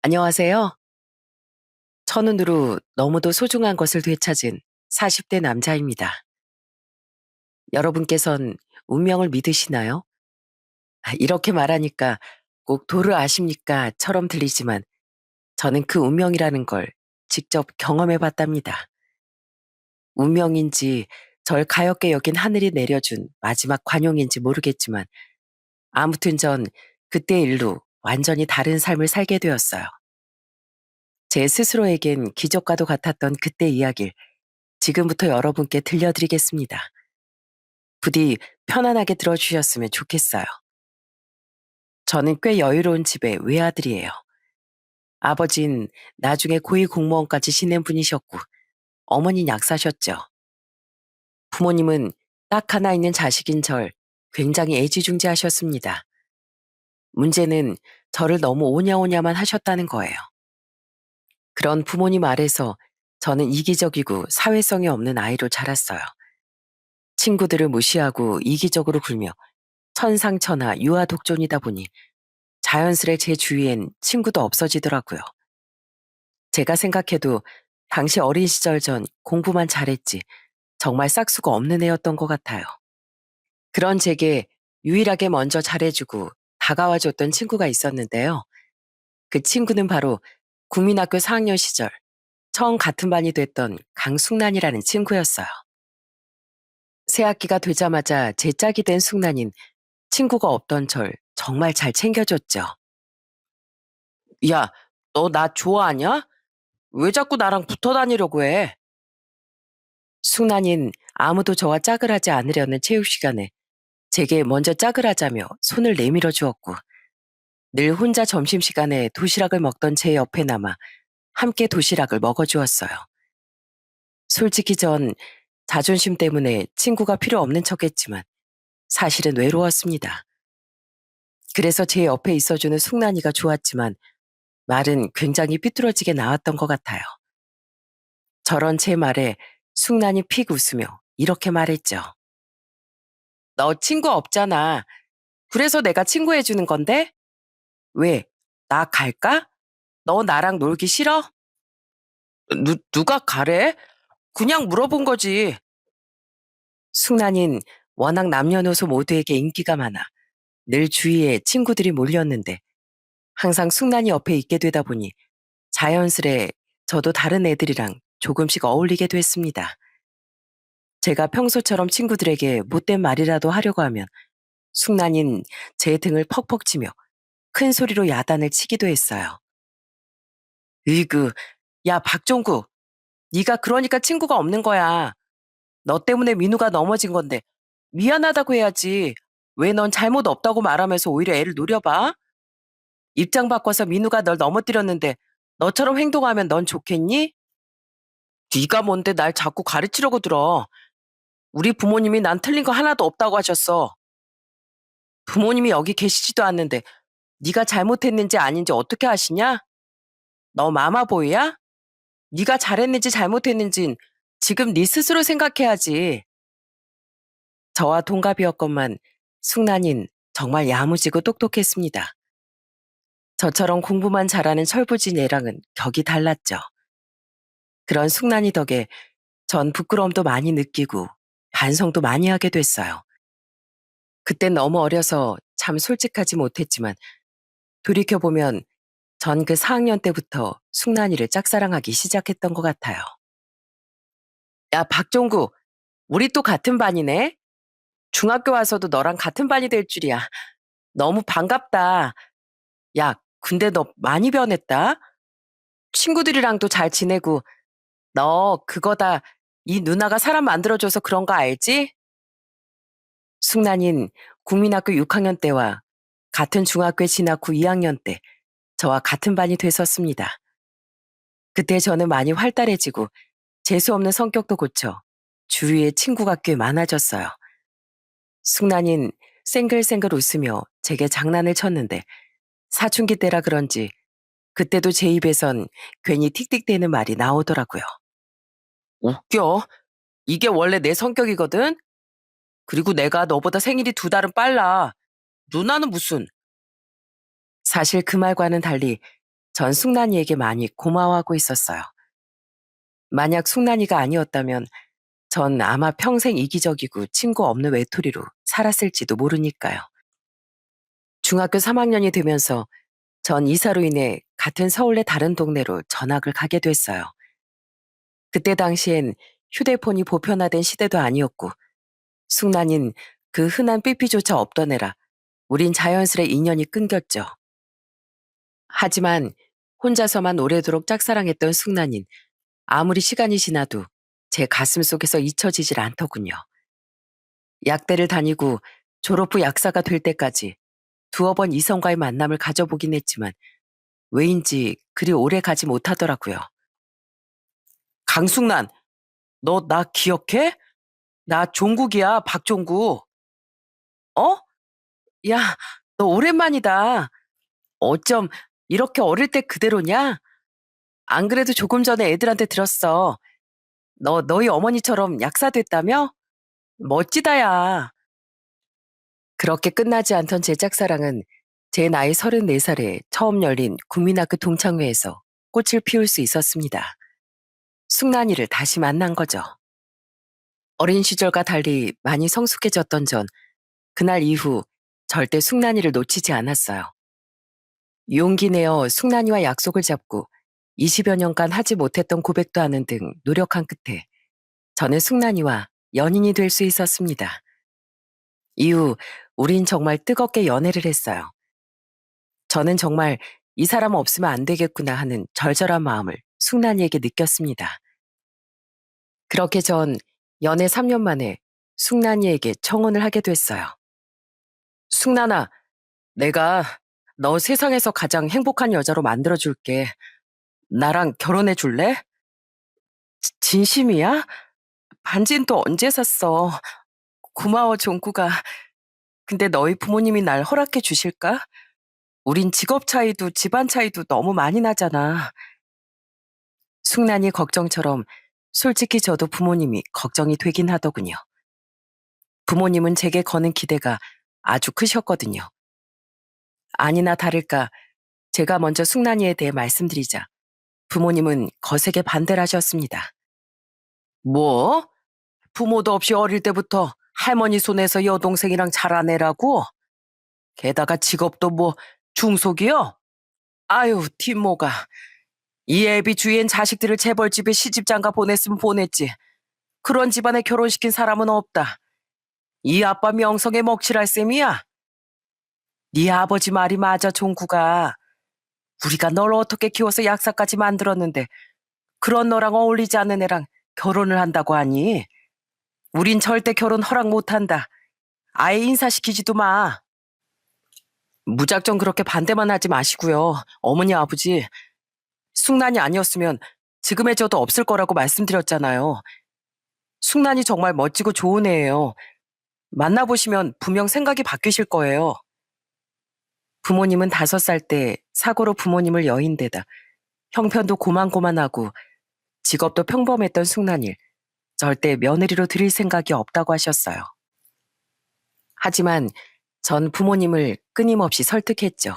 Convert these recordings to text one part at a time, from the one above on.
안녕하세요. 첫눈으로 너무도 소중한 것을 되찾은 40대 남자입니다. 여러분께선 운명을 믿으시나요? 이렇게 말하니까 꼭 도를 아십니까? 처럼 들리지만 저는 그 운명이라는 걸 직접 경험해 봤답니다. 운명인지 절 가엾게 여긴 하늘이 내려준 마지막 관용인지 모르겠지만 아무튼 전 그때 일로 완전히 다른 삶을 살게 되었어요. 제 스스로에겐 기적과도 같았던 그때 이야기를 지금부터 여러분께 들려드리겠습니다. 부디 편안하게 들어주셨으면 좋겠어요. 저는 꽤 여유로운 집의 외아들이에요. 아버진 나중에 고위 공무원까지 지낸 분이셨고, 어머니는 약사셨죠. 부모님은 딱 하나 있는 자식인 절 굉장히 애지중지하셨습니다. 문제는 저를 너무 오냐오냐만 하셨다는 거예요. 그런 부모님 아래서 저는 이기적이고 사회성이 없는 아이로 자랐어요. 친구들을 무시하고 이기적으로 굴며 천상천하 유아독존이다 보니 자연스레 제 주위엔 친구도 없어지더라고요. 제가 생각해도 당시 어린 시절 전 공부만 잘했지 정말 싹수가 없는 애였던 것 같아요. 그런 제게 유일하게 먼저 잘해주고 다가와줬던 친구가 있었는데요. 그 친구는 바로 국민학교 4학년 시절 처음 같은 반이 됐던 강숙란이라는 친구였어요. 새 학기가 되자마자 제 짝이 된 숙란인 친구가 없던 절 정말 잘 챙겨줬죠. 야, 너 나 좋아하냐? 왜 자꾸 나랑 붙어 다니려고 해? 숙란인 아무도 저와 짝을 하지 않으려는 체육 시간에 제게 먼저 짝을 하자며 손을 내밀어 주었고 늘 혼자 점심시간에 도시락을 먹던 제 옆에 남아 함께 도시락을 먹어주었어요. 솔직히 전 자존심 때문에 친구가 필요 없는 척했지만 사실은 외로웠습니다. 그래서 제 옆에 있어주는 숙란이가 좋았지만 말은 굉장히 삐뚤어지게 나왔던 것 같아요. 저런 제 말에 숙란이 픽 웃으며 이렇게 말했죠. 너 친구 없잖아. 그래서 내가 친구해주는 건데? 왜? 나 갈까? 너 나랑 놀기 싫어? 누가 가래? 그냥 물어본 거지. 숙란인 워낙 남녀노소 모두에게 인기가 많아 늘 주위에 친구들이 몰렸는데 항상 숙란이 옆에 있게 되다 보니 자연스레 저도 다른 애들이랑 조금씩 어울리게 됐습니다. 제가 평소처럼 친구들에게 못된 말이라도 하려고 하면 숙란인 제 등을 퍽퍽 치며 큰 소리로 야단을 치기도 했어요. 으이그, 야 박종구, 네가 그러니까 친구가 없는 거야. 너 때문에 민우가 넘어진 건데 미안하다고 해야지. 왜 넌 잘못 없다고 말하면서 오히려 애를 노려봐? 입장 바꿔서 민우가 널 넘어뜨렸는데 너처럼 행동하면 넌 좋겠니? 네가 뭔데 날 자꾸 가르치려고 들어. 우리 부모님이 난 틀린 거 하나도 없다고 하셨어. 부모님이 여기 계시지도 않는데 네가 잘못했는지 아닌지 어떻게 아시냐? 너 마마보이야? 네가 잘했는지 잘못했는진 지금 네 스스로 생각해야지. 저와 동갑이었건만 숙란인 정말 야무지고 똑똑했습니다. 저처럼 공부만 잘하는 철부지 애랑은 격이 달랐죠. 그런 숙란이 덕에 전 부끄러움도 많이 느끼고 반성도 많이 하게 됐어요. 그땐 너무 어려서 참 솔직하지 못했지만 돌이켜보면 전 그 4학년 때부터 숙란이를 짝사랑하기 시작했던 것 같아요. 야, 박종구, 우리 또 같은 반이네? 중학교 와서도 너랑 같은 반이 될 줄이야. 너무 반갑다. 야, 근데 너 많이 변했다? 친구들이랑도 잘 지내고, 너 그거다. 이 누나가 사람 만들어줘서 그런 거 알지? 숙란인 국민학교 6학년 때와 같은 중학교에 진학 후 2학년 때 저와 같은 반이 됐었습니다. 그때 저는 많이 활달해지고 재수없는 성격도 고쳐 주위에 친구가 꽤 많아졌어요. 숙란인 생글생글 웃으며 제게 장난을 쳤는데 사춘기 때라 그런지 그때도 제 입에선 괜히 틱틱대는 말이 나오더라고요. 웃겨. 이게 원래 내 성격이거든? 그리고 내가 너보다 생일이 2달은 빨라. 누나는 무슨. 사실 그 말과는 달리 전 숙란이에게 많이 고마워하고 있었어요. 만약 숙란이가 아니었다면 전 아마 평생 이기적이고 친구 없는 외톨이로 살았을지도 모르니까요. 중학교 3학년이 되면서 전 이사로 인해 같은 서울의 다른 동네로 전학을 가게 됐어요. 그때 당시엔 휴대폰이 보편화된 시대도 아니었고 숙란인 그 흔한 삐삐조차 없던 애라 우린 자연스레 인연이 끊겼죠. 하지만 혼자서만 오래도록 짝사랑했던 숙란인 아무리 시간이 지나도 제 가슴 속에서 잊혀지질 않더군요. 약대를 다니고 졸업 후 약사가 될 때까지 두어 번 이성과의 만남을 가져보긴 했지만 왜인지 그리 오래 가지 못하더라고요. 강숙란, 너 나 기억해? 나 종국이야, 박종국. 어? 야, 너 오랜만이다. 어쩜 이렇게 어릴 때 그대로냐? 안 그래도 조금 전에 애들한테 들었어. 너희 어머니처럼 약사 됐다며? 멋지다, 야. 그렇게 끝나지 않던 제 짝사랑은 제 나이 34살에 처음 열린 국민학교 동창회에서 꽃을 피울 수 있었습니다. 숙란이를 다시 만난 거죠. 어린 시절과 달리 많이 성숙해졌던 전 그날 이후 절대 숙란이를 놓치지 않았어요. 용기 내어 숙란이와 약속을 잡고 20여 년간 하지 못했던 고백도 하는 등 노력한 끝에 저는 숙란이와 연인이 될 수 있었습니다. 이후 우린 정말 뜨겁게 연애를 했어요. 저는 정말 이 사람 없으면 안 되겠구나 하는 절절한 마음을 숙란이에게 느꼈습니다. 그렇게 전 연애 3년 만에 숙란이에게 청혼을 하게 됐어요. 숙란아, 내가 너 세상에서 가장 행복한 여자로 만들어줄게. 나랑 결혼해 줄래? 진심이야? 반지는 또 언제 샀어? 고마워, 종구가. 근데 너희 부모님이 날 허락해 주실까? 우린 직업 차이도 집안 차이도 너무 많이 나잖아. 숙란이 걱정처럼 솔직히 저도 부모님이 걱정이 되긴 하더군요. 부모님은 제게 거는 기대가 아주 크셨거든요. 아니나 다를까 제가 먼저 숙란이에 대해 말씀드리자 부모님은 거세게 반대를 하셨습니다. 뭐? 부모도 없이 어릴 때부터 할머니 손에서 여동생이랑 자라내라고? 게다가 직업도 뭐 중속이요? 아유, 뒷모가. 이 애비 주위엔 자식들을 재벌집에 시집장가 보냈으면 보냈지. 그런 집안에 결혼시킨 사람은 없다. 이 아빠 명성에 먹칠할 셈이야. 네 아버지 말이 맞아, 종구가. 우리가 널 어떻게 키워서 약사까지 만들었는데 그런 너랑 어울리지 않는 애랑 결혼을 한다고 하니? 우린 절대 결혼 허락 못한다. 아예 인사시키지도 마. 무작정 그렇게 반대만 하지 마시고요. 어머니 아버지. 숙란이 아니었으면 지금의 저도 없을 거라고 말씀드렸잖아요. 숙란이 정말 멋지고 좋은 애예요. 만나보시면 분명 생각이 바뀌실 거예요. 부모님은 5살 때 사고로 부모님을 여인 데다 형편도 고만고만하고 직업도 평범했던 숙란이를 절대 며느리로 드릴 생각이 없다고 하셨어요. 하지만 전 부모님을 끊임없이 설득했죠.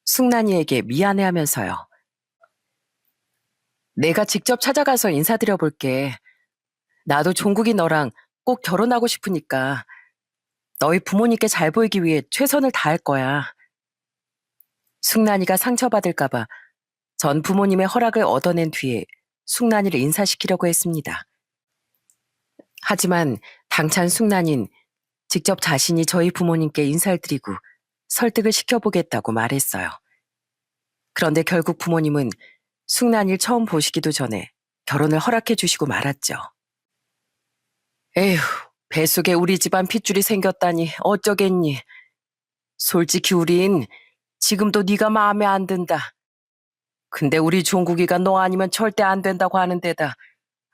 숙란이에게 미안해하면서요. 내가 직접 찾아가서 인사드려 볼게. 나도 종국이 너랑 꼭 결혼하고 싶으니까 너희 부모님께 잘 보이기 위해 최선을 다할 거야. 숙란이가 상처받을까봐 전 부모님의 허락을 얻어낸 뒤에 숙란이를 인사시키려고 했습니다. 하지만 당찬 숙란인 직접 자신이 저희 부모님께 인사를 드리고 설득을 시켜보겠다고 말했어요. 그런데 결국 부모님은 숙란이를 처음 보시기도 전에 결혼을 허락해 주시고 말았죠. 에휴, 뱃속에 우리 집안 핏줄이 생겼다니 어쩌겠니. 솔직히 우린 지금도 네가 마음에 안 든다. 근데 우리 종국이가 너 아니면 절대 안 된다고 하는 데다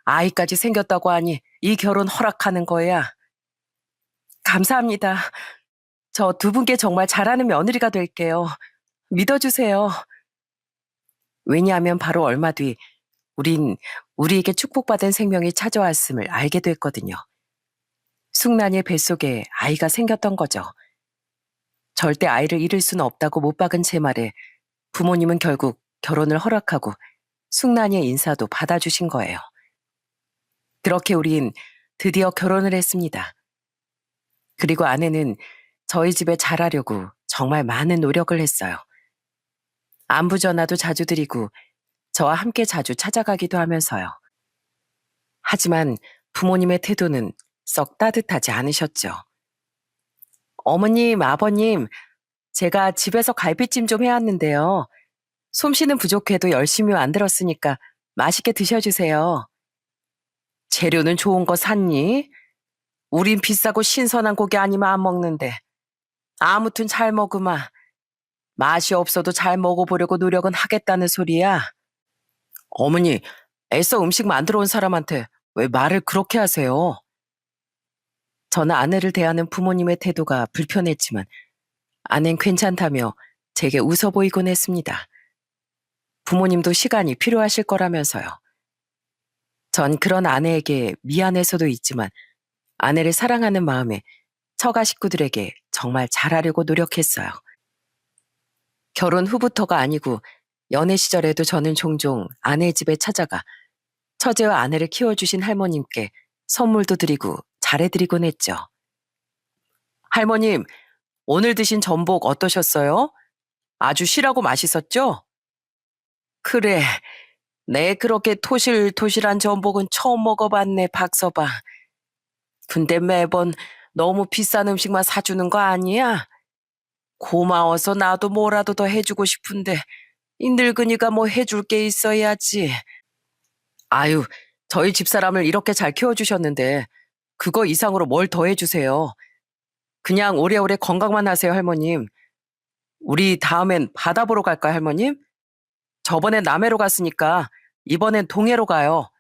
아이까지 생겼다고 하니 이 결혼 허락하는 거야. 감사합니다. 저 두 분께 정말 잘하는 며느리가 될게요. 믿어주세요. 왜냐하면 바로 얼마 뒤 우린 우리에게 축복받은 생명이 찾아왔음을 알게 됐거든요. 숙란이의 뱃속에 아이가 생겼던 거죠. 절대 아이를 잃을 수는 없다고 못 박은 제 말에 부모님은 결국 결혼을 허락하고 숙난이의 인사도 받아주신 거예요. 그렇게 우린 드디어 결혼을 했습니다. 그리고 아내는 저희 집에 잘하려고 정말 많은 노력을 했어요. 안부 전화도 자주 드리고 저와 함께 자주 찾아가기도 하면서요. 하지만 부모님의 태도는 썩 따뜻하지 않으셨죠. 어머님, 아버님, 제가 집에서 갈비찜 좀 해왔는데요. 솜씨는 부족해도 열심히 만들었으니까 맛있게 드셔주세요. 재료는 좋은 거 샀니? 우린 비싸고 신선한 고기 아니면 안 먹는데. 아무튼 잘 먹으마. 맛이 없어도 잘 먹어보려고 노력은 하겠다는 소리야. 어머니, 애써 음식 만들어 온 사람한테 왜 말을 그렇게 하세요? 저는 아내를 대하는 부모님의 태도가 불편했지만 아낸 괜찮다며 제게 웃어 보이곤 했습니다. 부모님도 시간이 필요하실 거라면서요. 전 그런 아내에게 미안해서도 있지만 아내를 사랑하는 마음에 처가 식구들에게 정말 잘하려고 노력했어요. 결혼 후부터가 아니고 연애 시절에도 저는 종종 아내 집에 찾아가 처제와 아내를 키워주신 할머님께 선물도 드리고 잘해드리곤 했죠. 할머님, 오늘 드신 전복 어떠셨어요? 아주 실하고 맛있었죠? 그래, 내 그렇게 토실토실한 전복은 처음 먹어봤네, 박서방. 근데 매번 너무 비싼 음식만 사주는 거 아니야? 고마워서 나도 뭐라도 더 해주고 싶은데 이 늙은이가 뭐 해줄 게 있어야지. 아유, 저희 집사람을 이렇게 잘 키워주셨는데 그거 이상으로 뭘 더 해주세요. 그냥 오래오래 건강만 하세요, 할머님. 우리 다음엔 바다 보러 갈까요, 할머님? 저번엔 남해로 갔으니까 이번엔 동해로 가요.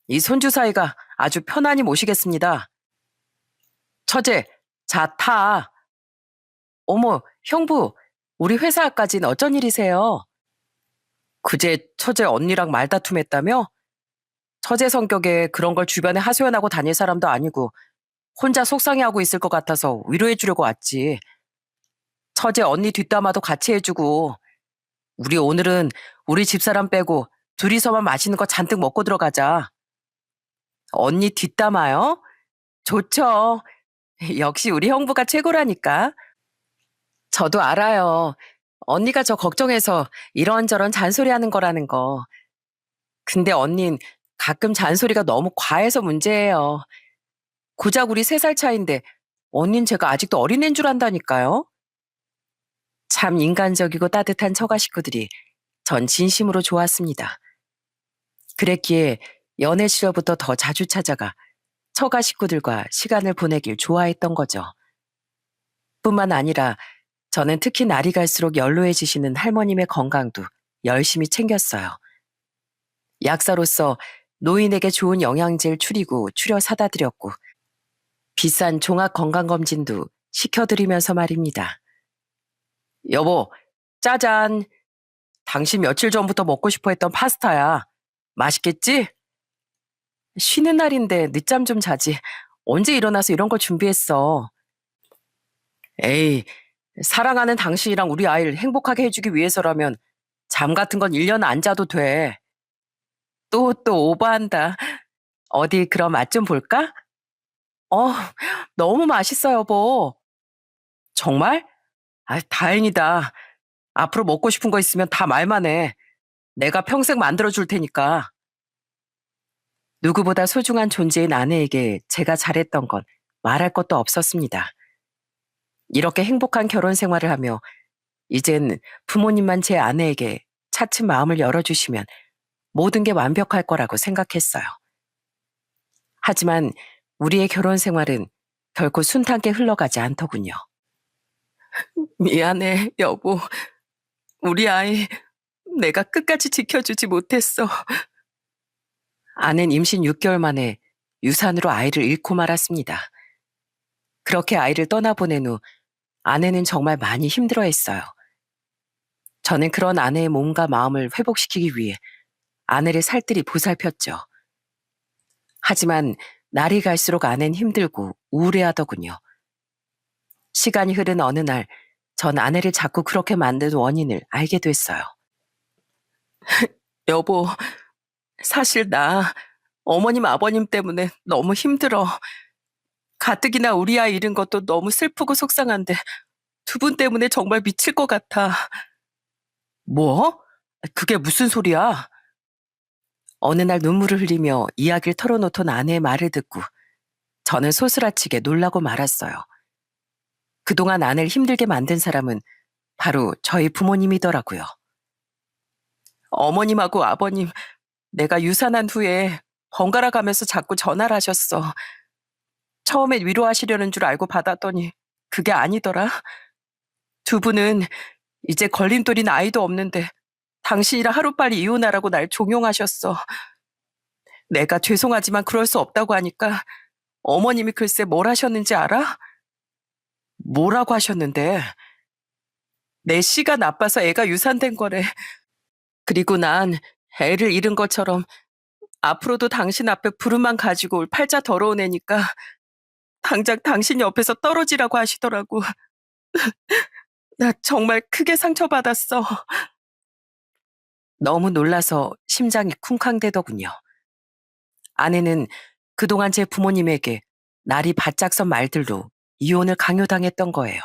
이 손주 사이가 아주 편안히 모시겠습니다. 처제, 자, 타. 어머, 형부, 우리 회사까진 어쩐 일이세요? 그제 처제 언니랑 말다툼했다며? 처제 성격에 그런 걸 주변에 하소연하고 다닐 사람도 아니고 혼자 속상해하고 있을 것 같아서 위로해주려고 왔지. 처제 언니 뒷담화도 같이 해주고 우리 오늘은 우리 집사람 빼고 둘이서만 맛있는 거 잔뜩 먹고 들어가자. 언니 뒷담화요? 좋죠. 역시 우리 형부가 최고라니까. 저도 알아요. 언니가 저 걱정해서 이런저런 잔소리하는 거라는 거. 근데 언닌 가끔 잔소리가 너무 과해서 문제예요. 고작 우리 3살 차인데 언닌 제가 아직도 어린애인 줄 안다니까요. 참 인간적이고 따뜻한 처가 식구들이 전 진심으로 좋았습니다. 그랬기에 연애 시절부터 더 자주 찾아가 처가 식구들과 시간을 보내길 좋아했던 거죠. 뿐만 아니라 저는 특히 날이 갈수록 연로해지시는 할머님의 건강도 열심히 챙겼어요. 약사로서 노인에게 좋은 영양제를 추려 사다 드렸고 비싼 종합 건강검진도 시켜드리면서 말입니다. 여보, 짜잔. 당신 며칠 전부터 먹고 싶어 했던 파스타야. 맛있겠지? 쉬는 날인데 늦잠 좀 자지. 언제 일어나서 이런 걸 준비했어. 에이, 사랑하는 당신이랑 우리 아이를 행복하게 해주기 위해서라면 잠 같은 건 1년 안 자도 돼. 또 오버한다. 어디 그럼 맛 좀 볼까? 어, 너무 맛있어, 여보. 정말? 아, 다행이다. 앞으로 먹고 싶은 거 있으면 다 말만 해. 내가 평생 만들어줄 테니까. 누구보다 소중한 존재인 아내에게 제가 잘했던 건 말할 것도 없었습니다. 이렇게 행복한 결혼 생활을 하며 이젠 부모님만 제 아내에게 차츰 마음을 열어주시면 모든 게 완벽할 거라고 생각했어요. 하지만 우리의 결혼 생활은 결코 순탄하게 흘러가지 않더군요. 미안해, 여보. 우리 아이 내가 끝까지 지켜주지 못했어. 아내는 임신 6개월 만에 유산으로 아이를 잃고 말았습니다. 그렇게 아이를 떠나보낸 후 아내는 정말 많이 힘들어했어요. 저는 그런 아내의 몸과 마음을 회복시키기 위해 아내를 살뜰히 보살폈죠. 하지만 날이 갈수록 아내는 힘들고 우울해하더군요. 시간이 흐른 어느 날 전 아내를 자꾸 그렇게 만든 원인을 알게 됐어요. 여보, 사실 나 어머님, 아버님 때문에 너무 힘들어. 가뜩이나 우리 아이 잃은 것도 너무 슬프고 속상한데 두 분 때문에 정말 미칠 것 같아. 뭐? 그게 무슨 소리야? 어느 날 눈물을 흘리며 이야기를 털어놓던 아내의 말을 듣고 저는 소스라치게 놀라고 말았어요. 그동안 아내를 힘들게 만든 사람은 바로 저희 부모님이더라고요. 어머님하고 아버님, 내가 유산한 후에 번갈아 가면서 자꾸 전화를 하셨어. 처음에 위로하시려는 줄 알고 받았더니 그게 아니더라. 두 분은 이제 걸림돌인 아이도 없는데 당신이랑 하루빨리 이혼하라고 날 종용하셨어. 내가 죄송하지만 그럴 수 없다고 하니까 어머님이 글쎄 뭘 하셨는지 알아? 뭐라고 하셨는데? 내 씨가 나빠서 애가 유산된 거래. 그리고 난 애를 잃은 것처럼 앞으로도 당신 앞에 부름만 가지고 올 팔자 더러운 애니까 당장 당신 옆에서 떨어지라고 하시더라고. 나 정말 크게 상처받았어. 너무 놀라서 심장이 쿵쾅대더군요. 아내는 그동안 제 부모님에게 날이 바짝 선 말들로 이혼을 강요당했던 거예요.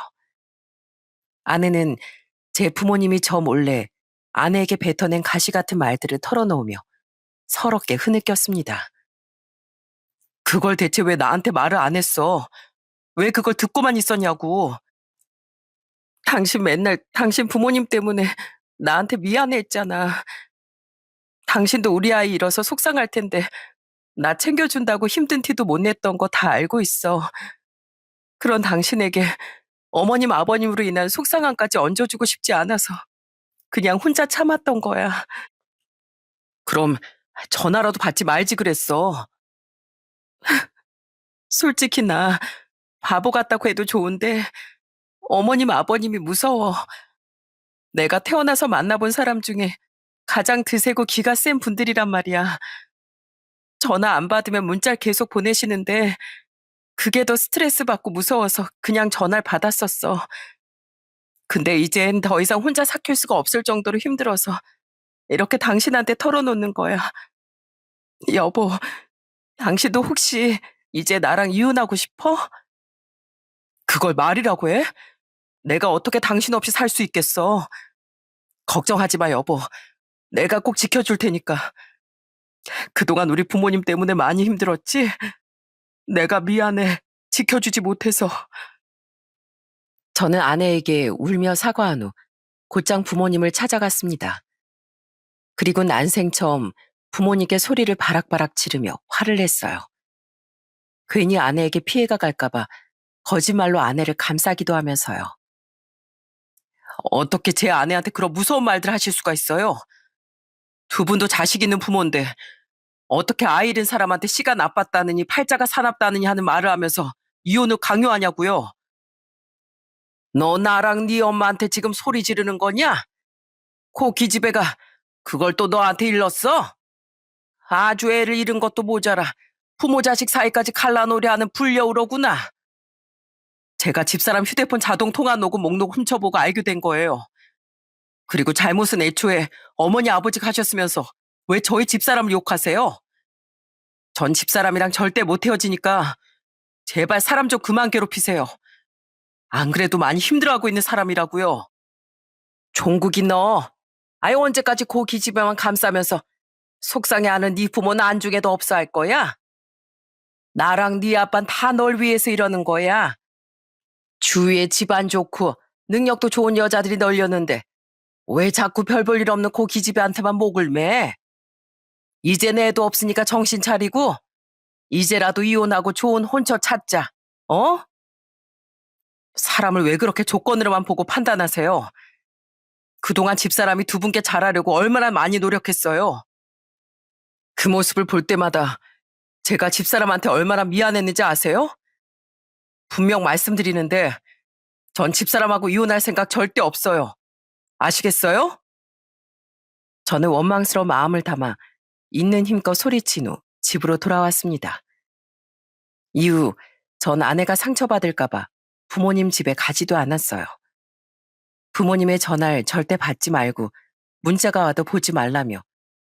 아내는 제 부모님이 저 몰래 아내에게 뱉어낸 가시 같은 말들을 털어놓으며 서럽게 흐느꼈습니다. 그걸 대체 왜 나한테 말을 안 했어? 왜 그걸 듣고만 있었냐고. 당신 맨날 당신 부모님 때문에 나한테 미안해 했잖아. 당신도 우리 아이 잃어서 속상할 텐데 나 챙겨준다고 힘든 티도 못 냈던 거 다 알고 있어. 그런 당신에게 어머님 아버님으로 인한 속상함까지 얹어주고 싶지 않아서 그냥 혼자 참았던 거야. 그럼 전화라도 받지 말지 그랬어. 솔직히 나 바보 같다고 해도 좋은데 어머님 아버님이 무서워. 내가 태어나서 만나본 사람 중에 가장 드세고 기가 센 분들이란 말이야. 전화 안 받으면 문자를 계속 보내시는데 그게 더 스트레스 받고 무서워서 그냥 전화를 받았었어. 근데 이젠 더 이상 혼자 삭힐 수가 없을 정도로 힘들어서 이렇게 당신한테 털어놓는 거야. 여보, 당신도 혹시 이제 나랑 이혼하고 싶어? 그걸 말이라고 해? 내가 어떻게 당신 없이 살 수 있겠어? 걱정하지 마, 여보. 내가 꼭 지켜줄 테니까. 그동안 우리 부모님 때문에 많이 힘들었지? 내가 미안해. 지켜주지 못해서. 저는 아내에게 울며 사과한 후 곧장 부모님을 찾아갔습니다. 그리고 난생 처음 부모님께 소리를 바락바락 지르며 화를 냈어요. 괜히 아내에게 피해가 갈까봐 거짓말로 아내를 감싸기도 하면서요. 어떻게 제 아내한테 그런 무서운 말들 하실 수가 있어요? 두 분도 자식 있는 부모인데 어떻게 아이 잃은 사람한테 씨가 나빴다느니 팔자가 사납다느니 하는 말을 하면서 이혼을 강요하냐고요? 너 나랑 네 엄마한테 지금 소리 지르는 거냐? 코 기집애가 그걸 또 너한테 일렀어? 아주 애를 잃은 것도 모자라 부모 자식 사이까지 갈라놓으려 하는 불려우로구나. 제가 집사람 휴대폰 자동 통화 녹음 목록 훔쳐보고 알게 된 거예요. 그리고 잘못은 애초에 어머니 아버지가 하셨으면서 왜 저희 집사람을 욕하세요? 전 집사람이랑 절대 못 헤어지니까 제발 사람 좀 그만 괴롭히세요. 안 그래도 많이 힘들어하고 있는 사람이라고요. 종국이 너. 아예 언제까지 그 기집애만 감싸면서 속상해하는 네 부모는 안중에도 없어 할 거야? 나랑 네 아빠는 다 널 위해서 이러는 거야. 주위에 집안 좋고 능력도 좋은 여자들이 널렸는데 왜 자꾸 별 볼 일 없는 그 기집애한테만 목을 매? 이제 애도 없으니까 정신 차리고 이제라도 이혼하고 좋은 혼처 찾자. 어? 사람을 왜 그렇게 조건으로만 보고 판단하세요? 그동안 집사람이 두 분께 잘하려고 얼마나 많이 노력했어요. 그 모습을 볼 때마다 제가 집사람한테 얼마나 미안했는지 아세요? 분명 말씀드리는데 전 집사람하고 이혼할 생각 절대 없어요. 아시겠어요? 저는 원망스러운 마음을 담아 있는 힘껏 소리친 후 집으로 돌아왔습니다. 이후 전 아내가 상처받을까봐 부모님 집에 가지도 않았어요. 부모님의 전화를 절대 받지 말고 문자가 와도 보지 말라며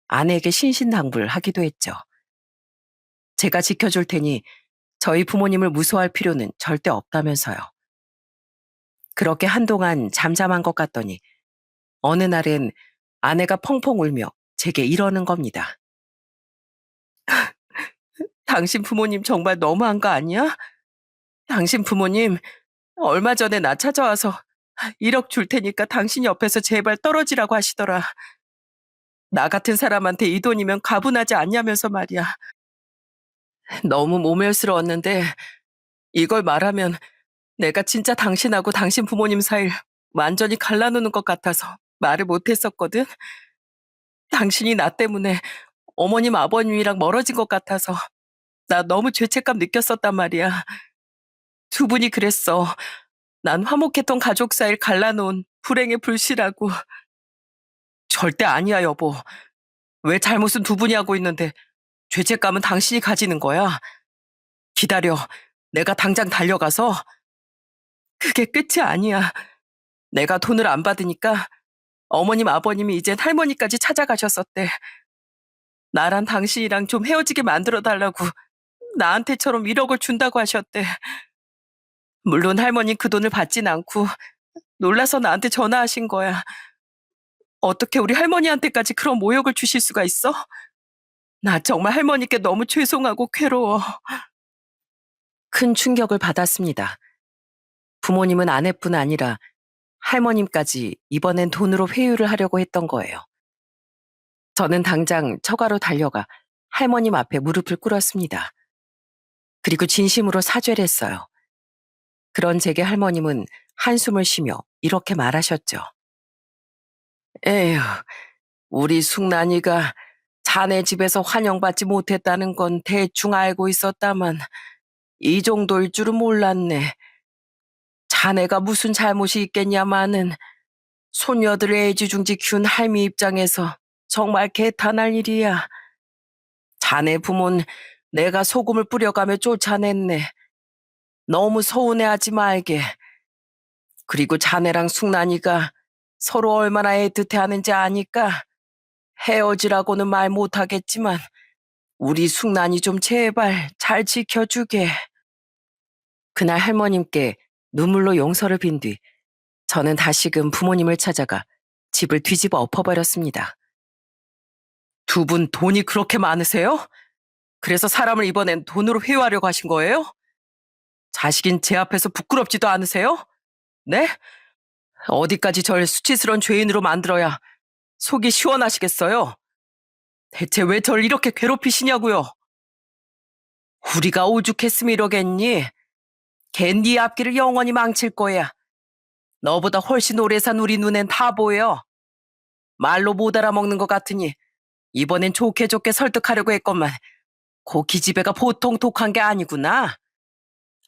아내에게 신신당부하기도 했죠. 제가 지켜줄 테니 저희 부모님을 무서워할 필요는 절대 없다면서요. 그렇게 한동안 잠잠한 것 같더니 어느 날은 아내가 펑펑 울며 제게 이러는 겁니다. 당신 부모님 정말 너무한 거 아니야? 당신 부모님 얼마 전에 나 찾아와서 1억 줄 테니까 당신 옆에서 제발 떨어지라고 하시더라. 나 같은 사람한테 이 돈이면 가분하지 않냐면서 말이야. 너무 모멸스러웠는데 이걸 말하면 내가 진짜 당신하고 당신 부모님 사이를 완전히 갈라놓는 것 같아서 말을 못했었거든. 당신이 나 때문에 어머님 아버님이랑 멀어진 것 같아서 나 너무 죄책감 느꼈었단 말이야. 두 분이 그랬어. 난 화목했던 가족 사이를 갈라놓은 불행의 불씨라고. 절대 아니야, 여보. 왜 잘못은 두 분이 하고 있는데 죄책감은 당신이 가지는 거야. 기다려. 내가 당장 달려가서. 그게 끝이 아니야. 내가 돈을 안 받으니까 어머님 아버님이 이젠 할머니까지 찾아가셨었대. 나랑 당신이랑 좀 헤어지게 만들어 달라고 나한테처럼 1억을 준다고 하셨대. 물론 할머니 그 돈을 받진 않고 놀라서 나한테 전화하신 거야. 어떻게 우리 할머니한테까지 그런 모욕을 주실 수가 있어? 나 정말 할머니께 너무 죄송하고 괴로워. 큰 충격을 받았습니다. 부모님은 아내뿐 아니라 할머님까지 이번엔 돈으로 회유를 하려고 했던 거예요. 저는 당장 처가로 달려가 할머님 앞에 무릎을 꿇었습니다. 그리고 진심으로 사죄를 했어요. 그런 제게 할머님은 한숨을 쉬며 이렇게 말하셨죠. 에휴, 우리 숙난이가 자네 집에서 환영받지 못했다는 건 대충 알고 있었다만 이 정도일 줄은 몰랐네. 자네가 무슨 잘못이 있겠냐마는 손녀들을 애지중지 키운 할미 입장에서 정말 개탄할 일이야. 자네 부모는 내가 소금을 뿌려가며 쫓아냈네. 너무 서운해하지 말게. 그리고 자네랑 숙난이가 서로 얼마나 애틋해하는지 아니까 헤어지라고는 말 못하겠지만 우리 숙난이 좀 제발 잘 지켜주게. 그날 할머님께 눈물로 용서를 빈 뒤 저는 다시금 부모님을 찾아가 집을 뒤집어 엎어버렸습니다. 두 분 돈이 그렇게 많으세요? 그래서 사람을 이번엔 돈으로 회유하려고 하신 거예요? 자식인 제 앞에서 부끄럽지도 않으세요? 네? 어디까지 절 수치스러운 죄인으로 만들어야 속이 시원하시겠어요? 대체 왜 절 이렇게 괴롭히시냐고요? 우리가 오죽했으면 이러겠니? 걔 네 앞길을 영원히 망칠 거야. 너보다 훨씬 오래 산 우리 눈엔 다 보여. 말로 못 알아먹는 것 같으니 이번엔 좋게 좋게 설득하려고 했건만 고 기집애가 보통 독한 게 아니구나.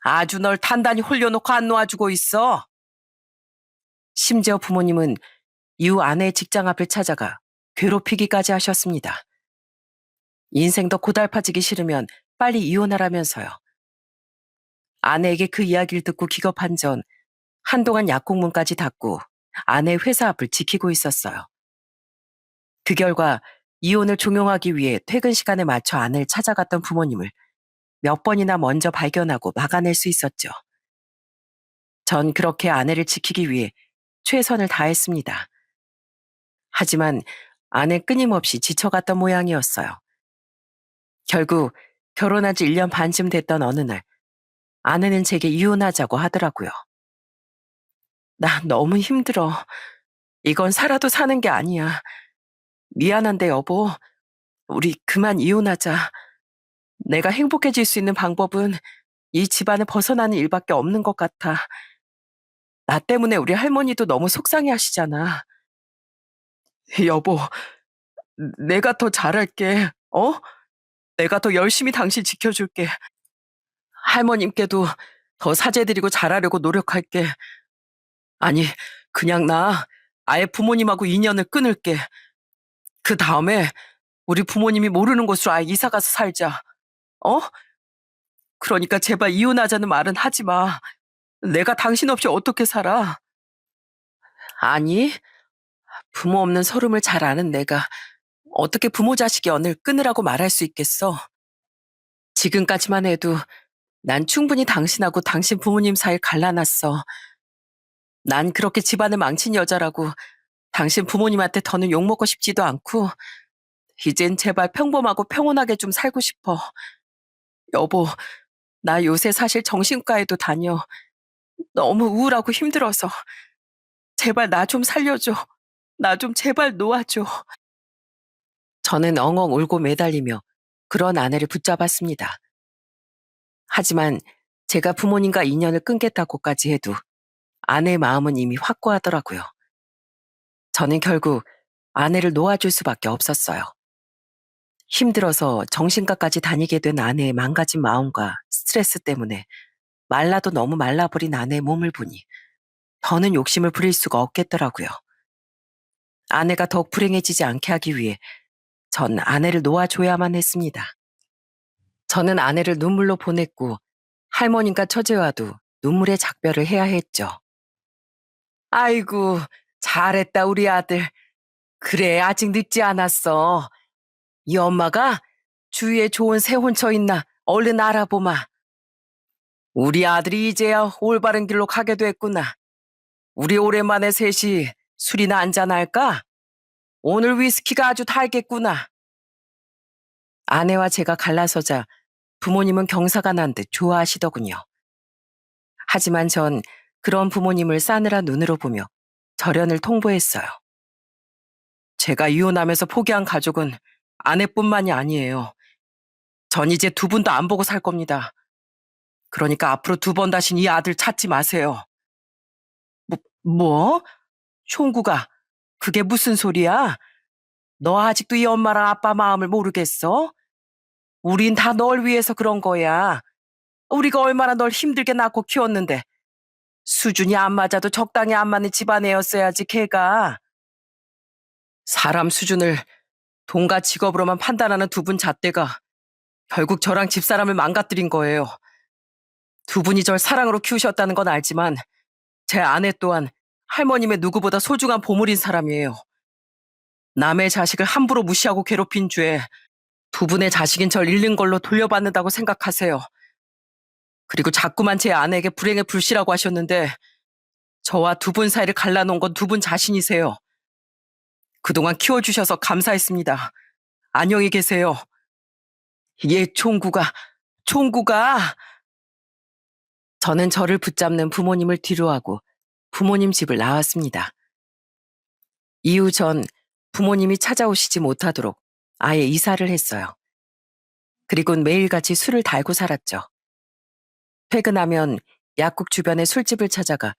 아주 널 단단히 홀려놓고 안 놓아주고 있어. 심지어 부모님은 이후 아내의 직장 앞을 찾아가 괴롭히기까지 하셨습니다. 인생 더 고달파지기 싫으면 빨리 이혼하라면서요. 아내에게 그 이야기를 듣고 기겁한 전 한동안 약국문까지 닫고 아내 회사 앞을 지키고 있었어요. 그 결과 이혼을 종용하기 위해 퇴근 시간에 맞춰 아내를 찾아갔던 부모님을 몇 번이나 먼저 발견하고 막아낼 수 있었죠. 전 그렇게 아내를 지키기 위해 최선을 다했습니다. 하지만 아내 끊임없이 지쳐갔던 모양이었어요. 결국 결혼한 지 1년 반쯤 됐던 어느 날 아내는 제게 이혼하자고 하더라고요. 나 너무 힘들어. 이건 살아도 사는 게 아니야. 미안한데 여보, 우리 그만 이혼하자. 내가 행복해질 수 있는 방법은 이 집안을 벗어나는 일밖에 없는 것 같아. 나 때문에 우리 할머니도 너무 속상해 하시잖아. 여보, 내가 더 잘할게. 어? 내가 더 열심히 당신 지켜줄게. 할머님께도 더 사죄드리고 잘하려고 노력할게. 아니, 그냥 나 아예 부모님하고 인연을 끊을게. 그 다음에 우리 부모님이 모르는 곳으로 아예 이사 가서 살자. 어? 그러니까 제발 이혼하자는 말은 하지 마. 내가 당신 없이 어떻게 살아? 아니, 부모 없는 서름을 잘 아는 내가 어떻게 부모 자식의 연을 끊으라고 말할 수 있겠어? 지금까지만 해도 난 충분히 당신하고 당신 부모님 사이를 갈라놨어. 난 그렇게 집안을 망친 여자라고 당신 부모님한테 더는 욕먹고 싶지도 않고, 이젠 제발 평범하고 평온하게 좀 살고 싶어. 여보, 나 요새 사실 정신과에도 다녀. 너무 우울하고 힘들어서. 제발 나 좀 살려줘. 나 좀 제발 놓아줘. 저는 엉엉 울고 매달리며 그런 아내를 붙잡았습니다. 하지만 제가 부모님과 인연을 끊겠다고까지 해도 아내의 마음은 이미 확고하더라고요. 저는 결국 아내를 놓아줄 수밖에 없었어요. 힘들어서 정신과까지 다니게 된 아내의 망가진 마음과 스트레스 때문에 말라도 너무 말라버린 아내의 몸을 보니 더는 욕심을 부릴 수가 없겠더라고요. 아내가 더욱 불행해지지 않게 하기 위해 전 아내를 놓아줘야만 했습니다. 저는 아내를 눈물로 보냈고 할머니과 처제와도 눈물의 작별을 해야 했죠. 아이고, 잘했다 우리 아들. 그래, 아직 늦지 않았어. 이 엄마가 주위에 좋은 새 혼처 있나 얼른 알아보마. 우리 아들이 이제야 올바른 길로 가게 됐구나. 우리 오랜만에 셋이 술이나 한잔할까? 오늘 위스키가 아주 달겠구나. 아내와 제가 갈라서자 부모님은 경사가 난 듯 좋아하시더군요. 하지만 전 그런 부모님을 싸늘한 눈으로 보며 절연을 통보했어요. 제가 이혼하면서 포기한 가족은 아내뿐만이 아니에요. 전 이제 두 분도 안 보고 살 겁니다. 그러니까 앞으로 두 번 다신 이 아들 찾지 마세요. 뭐? 총구가 그게 무슨 소리야? 너 아직도 이 엄마랑 아빠 마음을 모르겠어? 우린 다 널 위해서 그런 거야. 우리가 얼마나 널 힘들게 낳고 키웠는데 수준이 안 맞아도 적당히 안 맞는 집안애였어야지 걔가. 사람 수준을 돈과 직업으로만 판단하는 두 분 잣대가 결국 저랑 집사람을 망가뜨린 거예요. 두 분이 절 사랑으로 키우셨다는 건 알지만 제 아내 또한 할머님의 누구보다 소중한 보물인 사람이에요. 남의 자식을 함부로 무시하고 괴롭힌 죄, 두 분의 자식인 절 잃는 걸로 돌려받는다고 생각하세요. 그리고 자꾸만 제 아내에게 불행의 불씨라고 하셨는데 저와 두 분 사이를 갈라놓은 건 두 분 자신이세요. 그동안 키워주셔서 감사했습니다. 안녕히 계세요. 예, 총구가. 저는 저를 붙잡는 부모님을 뒤로하고 부모님 집을 나왔습니다. 이후 전 부모님이 찾아오시지 못하도록 아예 이사를 했어요. 그리곤 매일같이 술을 달고 살았죠. 퇴근하면 약국 주변의 술집을 찾아가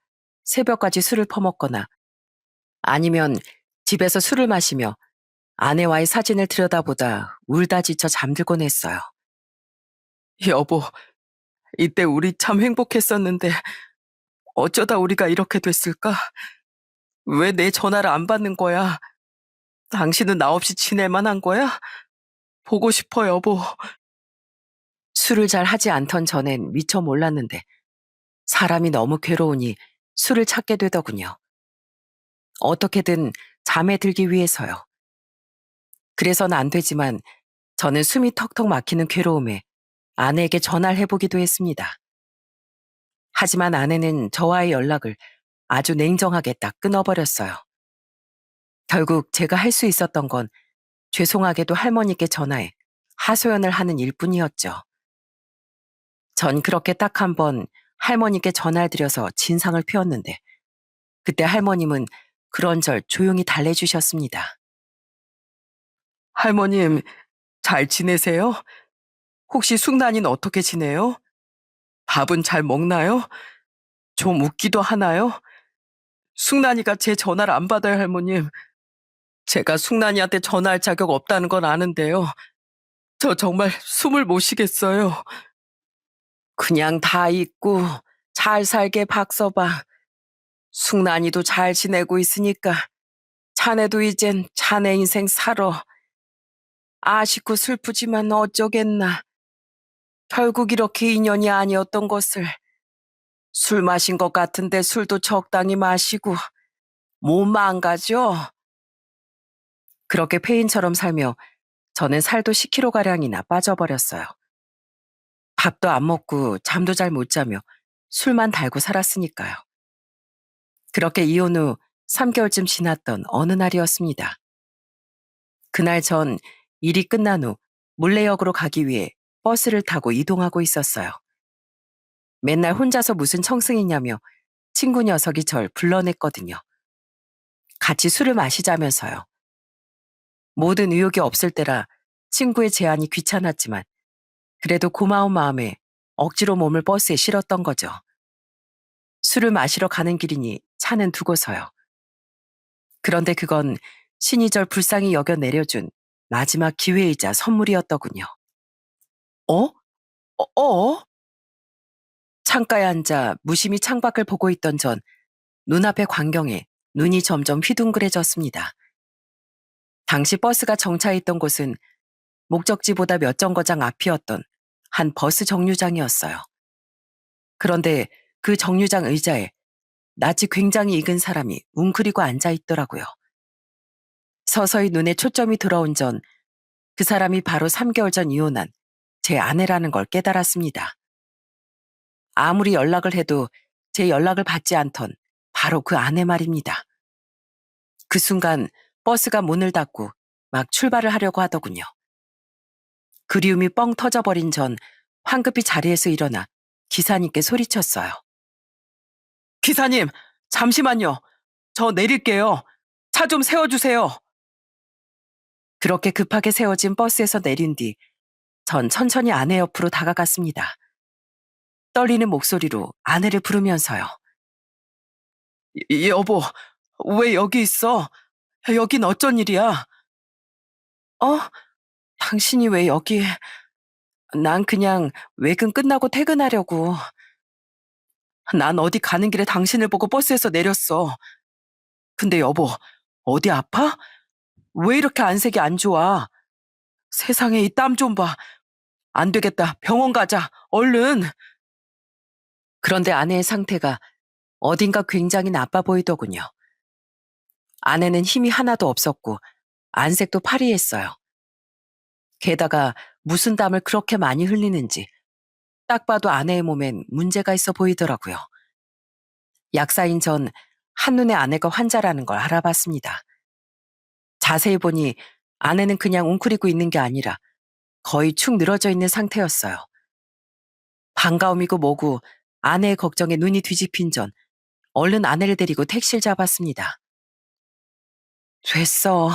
새벽까지 술을 퍼먹거나 아니면 집에서 술을 마시며 아내와의 사진을 들여다보다 울다 지쳐 잠들곤 했어요. 여보, 이때 우리 참 행복했었는데 어쩌다 우리가 이렇게 됐을까? 왜 내 전화를 안 받는 거야? 당신은 나 없이 지낼 만한 거야? 보고 싶어, 여보. 술을 잘 하지 않던 전엔 미처 몰랐는데 사람이 너무 괴로우니 술을 찾게 되더군요. 어떻게든 잠에 들기 위해서요. 그래서는 안 되지만 저는 숨이 턱턱 막히는 괴로움에 아내에게 전화를 해보기도 했습니다. 하지만 아내는 저와의 연락을 아주 냉정하게 딱 끊어버렸어요. 결국 제가 할 수 있었던 건 죄송하게도 할머니께 전화해 하소연을 하는 일뿐이었죠. 전 그렇게 딱 한 번 할머니께 전화를 드려서 진상을 피웠는데 그때 할머님은 그런절 조용히 달래주셨습니다. 할머님, 잘 지내세요? 혹시 숙난이는 어떻게 지내요? 밥은 잘 먹나요? 좀 웃기도 하나요? 숙난이가 제 전화를 안 받아요, 할머님. 제가 숙난이한테 전화할 자격 없다는 건 아는데요. 저 정말 숨을 못 쉬겠어요. 그냥 다 잊고 잘 살게 박서봐. 숙난이도 잘 지내고 있으니까 자네도 이젠 자네 인생 살아. 아쉽고 슬프지만 어쩌겠나. 결국 이렇게 인연이 아니었던 것을. 술 마신 것 같은데 술도 적당히 마시고 못 망가져. 그렇게 폐인처럼 살며 저는 살도 10kg가량이나 빠져버렸어요. 밥도 안 먹고 잠도 잘 못 자며 술만 달고 살았으니까요. 그렇게 이혼 후 3개월쯤 지났던 어느 날이었습니다. 그날 전 일이 끝난 후 물레역으로 가기 위해 버스를 타고 이동하고 있었어요. 맨날 혼자서 무슨 청승이냐며 친구 녀석이 절 불러냈거든요. 같이 술을 마시자면서요. 모든 의욕이 없을 때라 친구의 제안이 귀찮았지만 그래도 고마운 마음에 억지로 몸을 버스에 실었던 거죠. 술을 마시러 가는 길이니 차는 두고서요. 그런데 그건 신이 절 불쌍히 여겨 내려준 마지막 기회이자 선물이었더군요. 어? 어? 창가에 앉아 무심히 창밖을 보고 있던 전 눈앞의 광경에 눈이 점점 휘둥그레졌습니다. 당시 버스가 정차해 있던 곳은 목적지보다 몇 정거장 앞이었던 한 버스 정류장이었어요. 그런데 그 정류장 의자에 낯이 굉장히 익은 사람이 웅크리고 앉아 있더라고요. 서서히 눈에 초점이 들어온 전 그 사람이 바로 3개월 전 이혼한 제 아내라는 걸 깨달았습니다. 아무리 연락을 해도 제 연락을 받지 않던 바로 그 아내 말입니다. 그 순간 버스가 문을 닫고 막 출발을 하려고 하더군요. 그리움이 뻥 터져버린 전 황급히 자리에서 일어나 기사님께 소리쳤어요. 기사님, 잠시만요. 저 내릴게요. 차 좀 세워주세요. 그렇게 급하게 세워진 버스에서 내린 뒤 전 천천히 아내 옆으로 다가갔습니다. 떨리는 목소리로 아내를 부르면서요. 여보, 왜 여기 있어? 여긴 어쩐 일이야? 어? 당신이 왜 여기? 난 그냥 외근 끝나고 퇴근하려고. 난 어디 가는 길에 당신을 보고 버스에서 내렸어. 근데 여보, 어디 아파? 왜 이렇게 안색이 안 좋아? 세상에 이 땀 좀 봐. 안 되겠다. 병원 가자. 얼른. 그런데 아내의 상태가 어딘가 굉장히 나빠 보이더군요. 아내는 힘이 하나도 없었고 안색도 파리했어요. 게다가 무슨 땀을 그렇게 많이 흘리는지 딱 봐도 아내의 몸엔 문제가 있어 보이더라고요. 약사인 전 한눈에 아내가 환자라는 걸 알아봤습니다. 자세히 보니 아내는 그냥 웅크리고 있는 게 아니라 거의 축 늘어져 있는 상태였어요. 반가움이고 뭐고 아내의 걱정에 눈이 뒤집힌 전 얼른 아내를 데리고 택시를 잡았습니다. 됐어.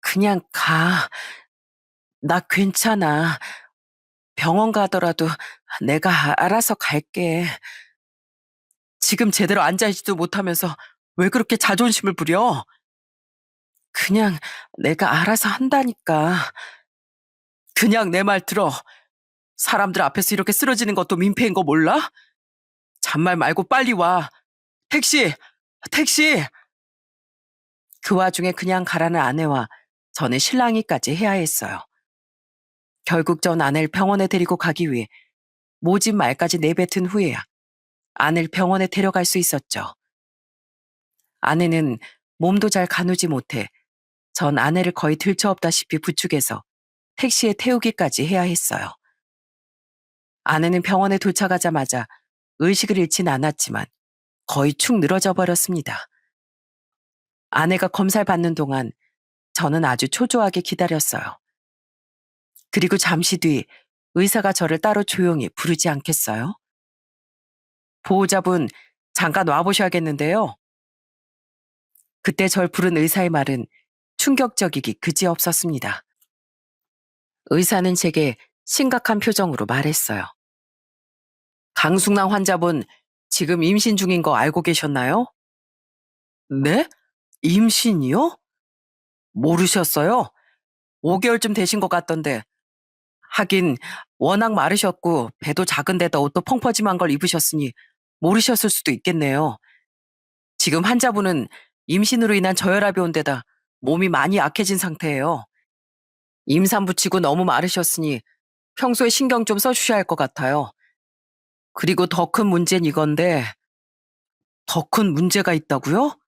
그냥 가. 나 괜찮아. 병원 가더라도 내가 알아서 갈게. 지금 제대로 앉아있지도 못하면서 왜 그렇게 자존심을 부려? 그냥 내가 알아서 한다니까. 그냥 내 말 들어. 사람들 앞에서 이렇게 쓰러지는 것도 민폐인 거 몰라? 잔말 말고 빨리 와. 택시! 택시! 그 와중에 그냥 가라는 아내와 저는 실랑이까지 해야 했어요. 결국 전 아내를 병원에 데리고 가기 위해 모진 말까지 내뱉은 후에야 아내를 병원에 데려갈 수 있었죠. 아내는 몸도 잘 가누지 못해 전 아내를 거의 들쳐업다시피 부축해서 택시에 태우기까지 해야 했어요. 아내는 병원에 도착하자마자 의식을 잃진 않았지만 거의 축 늘어져 버렸습니다. 아내가 검사를 받는 동안 저는 아주 초조하게 기다렸어요. 그리고 잠시 뒤 의사가 저를 따로 조용히 부르지 않겠어요? 보호자분, 잠깐 와보셔야겠는데요. 그때 절 부른 의사의 말은 충격적이기 그지없었습니다. 의사는 제게 심각한 표정으로 말했어요. 강숙남 환자분, 지금 임신 중인 거 알고 계셨나요? 네? 임신이요? 모르셨어요? 5개월쯤 되신 것 같던데. 하긴 워낙 마르셨고 배도 작은 데다 옷도 펑퍼짐한 걸 입으셨으니 모르셨을 수도 있겠네요. 지금 환자분은 임신으로 인한 저혈압이 온 데다 몸이 많이 약해진 상태예요. 임산부 치고 너무 마르셨으니 평소에 신경 좀 써주셔야 할 것 같아요. 그리고 더 큰 문제는 이건데, 더 큰 문제가 있다고요?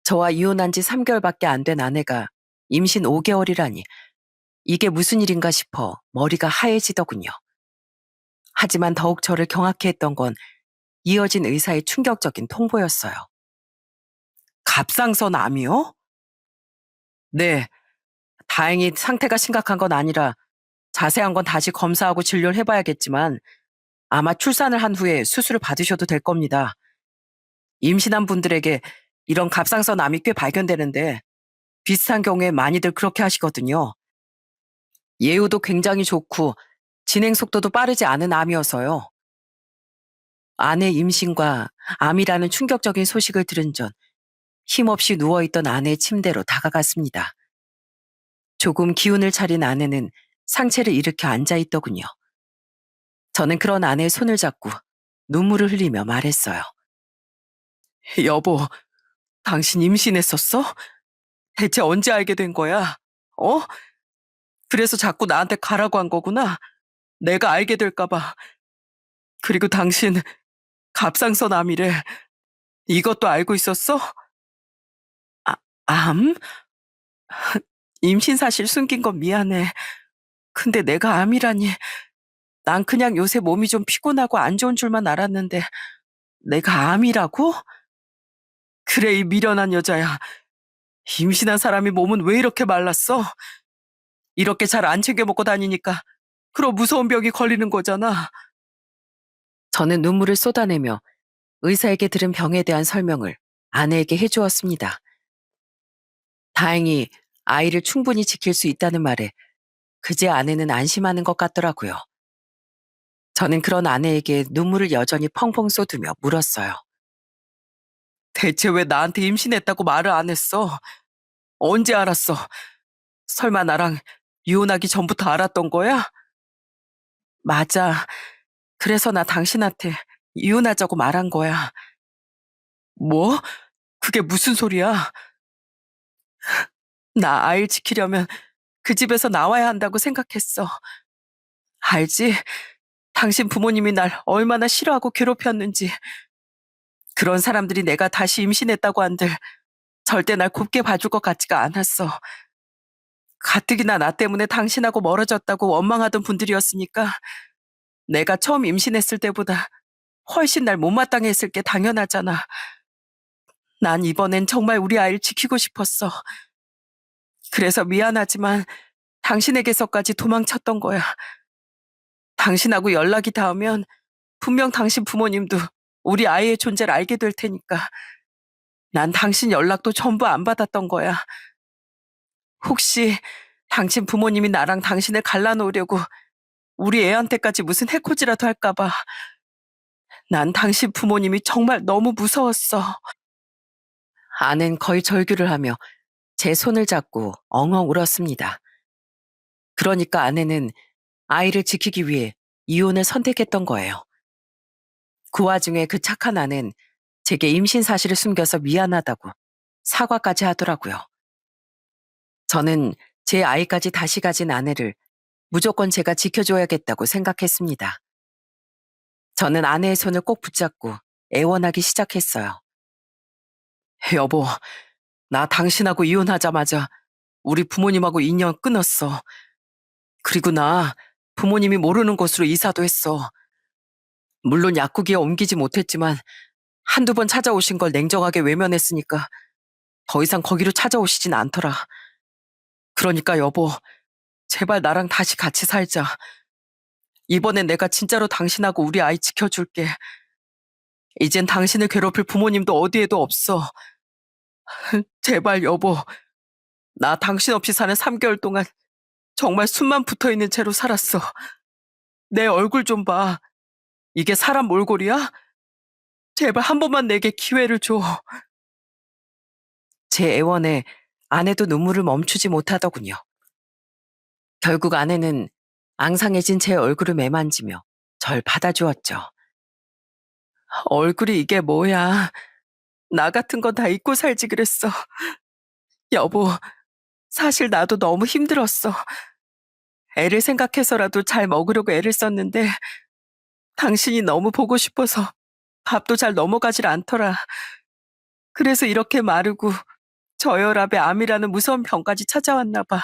저와 이혼한 지 3개월밖에 안 된 아내가 임신 5개월이라니 이게 무슨 일인가 싶어 머리가 하얘지더군요. 하지만 더욱 저를 경악해 했던 건 이어진 의사의 충격적인 통보였어요. 갑상선 암이요? 네, 다행히 상태가 심각한 건 아니라 자세한 건 다시 검사하고 진료를 해봐야겠지만 아마 출산을 한 후에 수술을 받으셔도 될 겁니다. 임신한 분들에게 이런 갑상선 암이 꽤 발견되는데 비슷한 경우에 많이들 그렇게 하시거든요. 예후도 굉장히 좋고 진행 속도도 빠르지 않은 암이어서요. 아내 임신과 암이라는 충격적인 소식을 들은 전 힘없이 누워있던 아내의 침대로 다가갔습니다. 조금 기운을 차린 아내는 상체를 일으켜 앉아있더군요. 저는 그런 아내의 손을 잡고 눈물을 흘리며 말했어요. 여보, 당신 임신했었어? 대체 언제 알게 된 거야? 어? 그래서 자꾸 나한테 가라고 한 거구나. 내가 알게 될까봐. 그리고 당신 갑상선 암이래. 이것도 알고 있었어? 아, 암? 임신 사실 숨긴 건 미안해. 근데 내가 암이라니. 난 그냥 요새 몸이 좀 피곤하고 안 좋은 줄만 알았는데 내가 암이라고? 그래, 이 미련한 여자야. 임신한 사람이 몸은 왜 이렇게 말랐어? 이렇게 잘 안 챙겨 먹고 다니니까 그런 무서운 병이 걸리는 거잖아. 저는 눈물을 쏟아내며 의사에게 들은 병에 대한 설명을 아내에게 해주었습니다. 다행히 아이를 충분히 지킬 수 있다는 말에 그제 아내는 안심하는 것 같더라고요. 저는 그런 아내에게 눈물을 여전히 펑펑 쏟으며 물었어요. 대체 왜 나한테 임신했다고 말을 안 했어? 언제 알았어? 설마 나랑 이혼하기 전부터 알았던 거야? 맞아. 그래서 나 당신한테 이혼하자고 말한 거야. 뭐? 그게 무슨 소리야? 나 아이를 지키려면 그 집에서 나와야 한다고 생각했어. 알지? 당신 부모님이 날 얼마나 싫어하고 괴롭혔는지. 그런 사람들이 내가 다시 임신했다고 한들 절대 날 곱게 봐줄 것 같지가 않았어. 가뜩이나 나 때문에 당신하고 멀어졌다고 원망하던 분들이었으니까 내가 처음 임신했을 때보다 훨씬 날 못마땅해 했을 게 당연하잖아. 난 이번엔 정말 우리 아이를 지키고 싶었어. 그래서 미안하지만 당신에게서까지 도망쳤던 거야. 당신하고 연락이 닿으면 분명 당신 부모님도 우리 아이의 존재를 알게 될 테니까. 난 당신 연락도 전부 안 받았던 거야. 혹시 당신 부모님이 나랑 당신을 갈라놓으려고 우리 애한테까지 무슨 해코지라도 할까 봐. 난 당신 부모님이 정말 너무 무서웠어. 아는 거의 절규를 하며 제 손을 잡고 엉엉 울었습니다. 그러니까 아내는 아이를 지키기 위해 이혼을 선택했던 거예요. 그 와중에 그 착한 아내는 제게 임신 사실을 숨겨서 미안하다고 사과까지 하더라고요. 저는 제 아이까지 다시 가진 아내를 무조건 제가 지켜줘야겠다고 생각했습니다. 저는 아내의 손을 꼭 붙잡고 애원하기 시작했어요. 여보, 나 당신하고 이혼하자마자 우리 부모님하고 인연 끊었어. 그리고 나 부모님이 모르는 곳으로 이사도 했어. 물론 약국에 옮기지 못했지만 한두 번 찾아오신 걸 냉정하게 외면했으니까 더 이상 거기로 찾아오시진 않더라. 그러니까 여보, 제발 나랑 다시 같이 살자. 이번엔 내가 진짜로 당신하고 우리 아이 지켜줄게. 이젠 당신을 괴롭힐 부모님도 어디에도 없어. 제발 여보, 나 당신 없이 사는 3개월 동안 정말 숨만 붙어있는 채로 살았어. 내 얼굴 좀 봐. 이게 사람 몰골이야? 제발 한 번만 내게 기회를 줘. 제 애원에 아내도 눈물을 멈추지 못하더군요. 결국 아내는 앙상해진 제 얼굴을 매만지며 절 받아주었죠. 얼굴이 이게 뭐야. 나 같은 건 다 잊고 살지 그랬어. 여보, 사실 나도 너무 힘들었어. 애를 생각해서라도 잘 먹으려고 애를 썼는데 당신이 너무 보고 싶어서 밥도 잘 넘어가질 않더라. 그래서 이렇게 마르고 저혈압에 암이라는 무서운 병까지 찾아왔나 봐.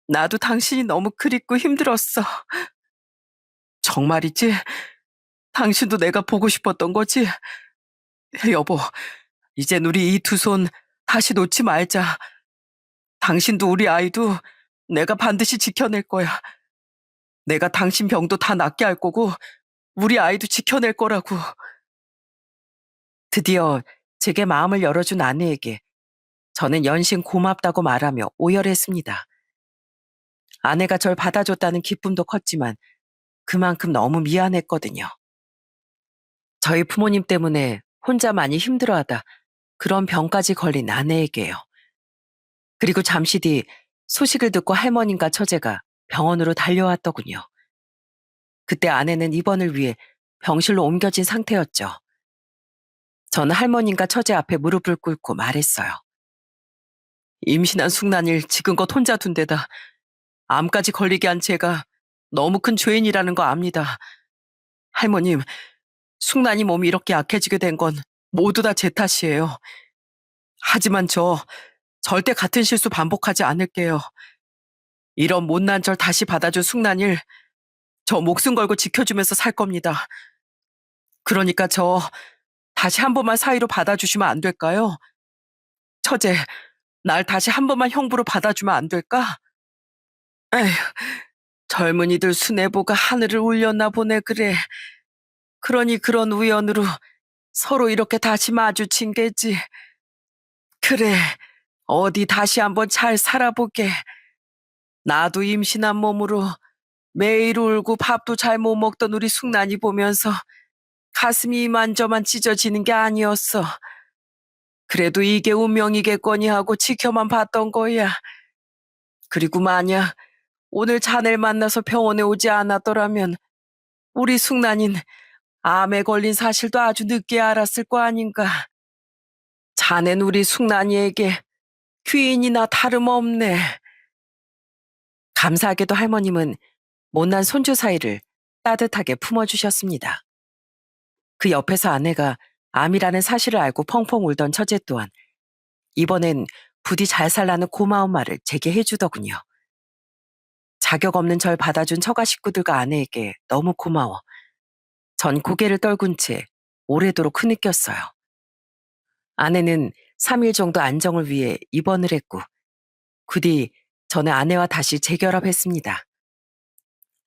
나도 당신이 너무 그립고 힘들었어. 정말이지? 당신도 내가 보고 싶었던 거지? 여보, 이젠 우리 이 두 손 다시 놓지 말자. 당신도 우리 아이도 내가 반드시 지켜낼 거야. 내가 당신 병도 다 낫게 할 거고 우리 아이도 지켜낼 거라고. 드디어 제게 마음을 열어준 아내에게 저는 연신 고맙다고 말하며 오열했습니다. 아내가 절 받아줬다는 기쁨도 컸지만 그만큼 너무 미안했거든요. 저희 부모님 때문에 혼자 많이 힘들어하다 그런 병까지 걸린 아내에게요. 그리고 잠시 뒤 소식을 듣고 할머님과 처제가 병원으로 달려왔더군요. 그때 아내는 입원을 위해 병실로 옮겨진 상태였죠. 저는 할머님과 처제 앞에 무릎을 꿇고 말했어요. 임신한 숙난일 지금껏 혼자 둔 데다 암까지 걸리게 한 제가 너무 큰 죄인이라는 거 압니다. 할머님, 숙난이 몸이 이렇게 약해지게 된 건 모두 다 제 탓이에요. 하지만 저 절대 같은 실수 반복하지 않을게요. 이런 못난 절 다시 받아준 숙난일 저 목숨 걸고 지켜주면서 살 겁니다. 그러니까 저 다시 한 번만 사위로 받아주시면 안 될까요? 처제, 날 다시 한 번만 형부로 받아주면 안 될까? 에휴, 젊은이들 수뇌보가 하늘을 울렸나 보네 그래. 그러니 그런 우연으로 서로 이렇게 다시 마주친 게지. 그래, 어디 다시 한번 잘 살아보게. 나도 임신한 몸으로 매일 울고 밥도 잘 못 먹던 우리 숙난이 보면서 가슴이 이만저만 찢어지는 게 아니었어. 그래도 이게 운명이겠거니 하고 지켜만 봤던 거야. 그리고 만약 오늘 자네를 만나서 병원에 오지 않았더라면 우리 숙난인 암에 걸린 사실도 아주 늦게 알았을 거 아닌가. 자넨 우리 숙난이에게 귀인이나 다름없네. 감사하게도 할머님은 못난 손주 사이를 따뜻하게 품어주셨습니다. 그 옆에서 아내가 암이라는 사실을 알고 펑펑 울던 처제 또한 이번엔 부디 잘 살라는 고마운 말을 제게 해주더군요. 자격 없는 절 받아준 처가 식구들과 아내에게 너무 고마워. 전 고개를 떨군 채 오래도록 흐느꼈어요. 아내는 3일 정도 안정을 위해 입원을 했고 그 뒤 저는 아내와 다시 재결합했습니다.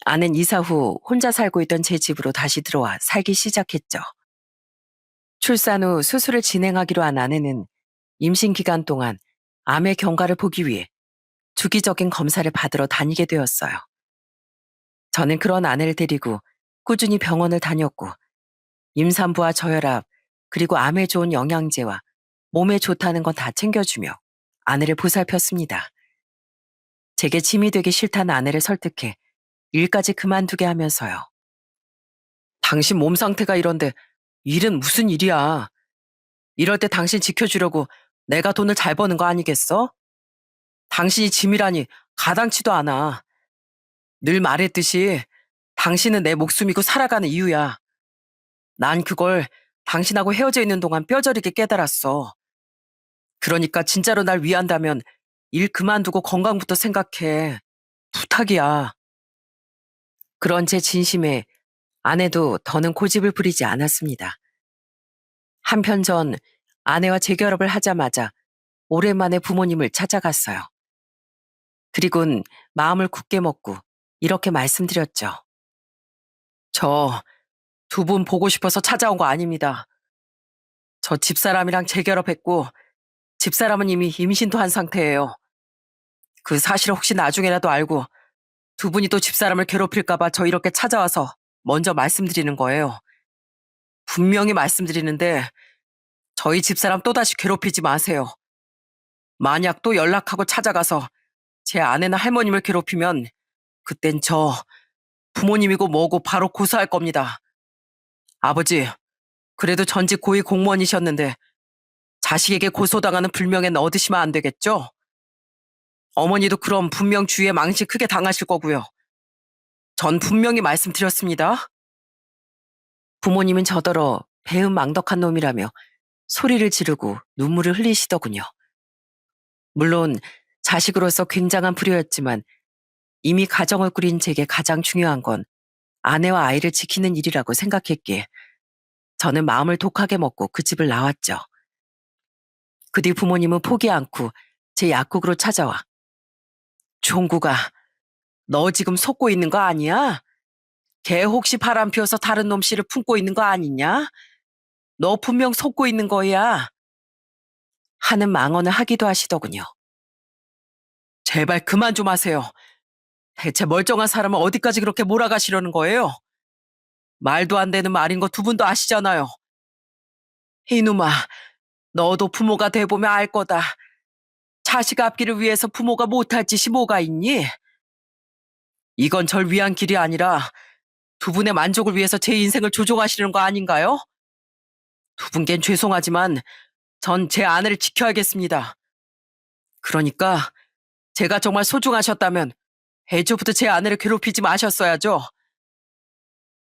아내는 이사 후 혼자 살고 있던 제 집으로 다시 들어와 살기 시작했죠. 출산 후 수술을 진행하기로 한 아내는 임신 기간 동안 암의 경과를 보기 위해 주기적인 검사를 받으러 다니게 되었어요. 저는 그런 아내를 데리고 꾸준히 병원을 다녔고 임산부와 저혈압 그리고 암에 좋은 영양제와 몸에 좋다는 건 다 챙겨주며 아내를 보살폈습니다. 제게 짐이 되기 싫다는 아내를 설득해 일까지 그만두게 하면서요. 당신 몸 상태가 이런데 일은 무슨 일이야. 이럴 때 당신 지켜주려고 내가 돈을 잘 버는 거 아니겠어? 당신이 짐이라니 가당치도 않아. 늘 말했듯이 당신은 내 목숨이고 살아가는 이유야. 난 그걸 당신하고 헤어져 있는 동안 뼈저리게 깨달았어. 그러니까 진짜로 날 위한다면 일 그만두고 건강부터 생각해. 부탁이야. 그런 제 진심에 아내도 더는 고집을 부리지 않았습니다. 한편 전 아내와 재결합을 하자마자 오랜만에 부모님을 찾아갔어요. 그리곤 마음을 굳게 먹고 이렇게 말씀드렸죠. 저 두 분 보고 싶어서 찾아온 거 아닙니다. 저 집사람이랑 재결합했고 집사람은 이미 임신도 한 상태예요. 그 사실을 혹시 나중에라도 알고 두 분이 또 집사람을 괴롭힐까봐 저 이렇게 찾아와서 먼저 말씀드리는 거예요. 분명히 말씀드리는데 저희 집사람 또다시 괴롭히지 마세요. 만약 또 연락하고 찾아가서 제 아내나 할머님을 괴롭히면 그땐 저 부모님이고 뭐고 바로 고소할 겁니다. 아버지, 그래도 전직 고위 공무원이셨는데 자식에게 고소당하는 불명예는 얻으시면 안 되겠죠? 어머니도 그럼 분명 주위에 망신 크게 당하실 거고요. 전 분명히 말씀드렸습니다. 부모님은 저더러 배은망덕한 놈이라며 소리를 지르고 눈물을 흘리시더군요. 물론 자식으로서 굉장한 불효였지만 이미 가정을 꾸린 제게 가장 중요한 건 아내와 아이를 지키는 일이라고 생각했기에 저는 마음을 독하게 먹고 그 집을 나왔죠. 그 뒤 부모님은 포기 않고 제 약국으로 찾아와. 종구가, 너 지금 속고 있는 거 아니야? 걔 혹시 바람 피워서 다른 놈 씨를 품고 있는 거 아니냐? 너 분명 속고 있는 거야. 하는 망언을 하기도 하시더군요. 제발 그만 좀 하세요. 대체 멀쩡한 사람을 어디까지 그렇게 몰아가시려는 거예요? 말도 안 되는 말인 거 두 분도 아시잖아요. 이놈아, 너도 부모가 돼보면 알 거다. 자식 앞길을 위해서 부모가 못할 짓이 뭐가 있니? 이건 절 위한 길이 아니라 두 분의 만족을 위해서 제 인생을 조종하시는 거 아닌가요? 두 분겐 죄송하지만 전 제 아내를 지켜야겠습니다. 그러니까 제가 정말 소중하셨다면 애초부터 제 아내를 괴롭히지 마셨어야죠.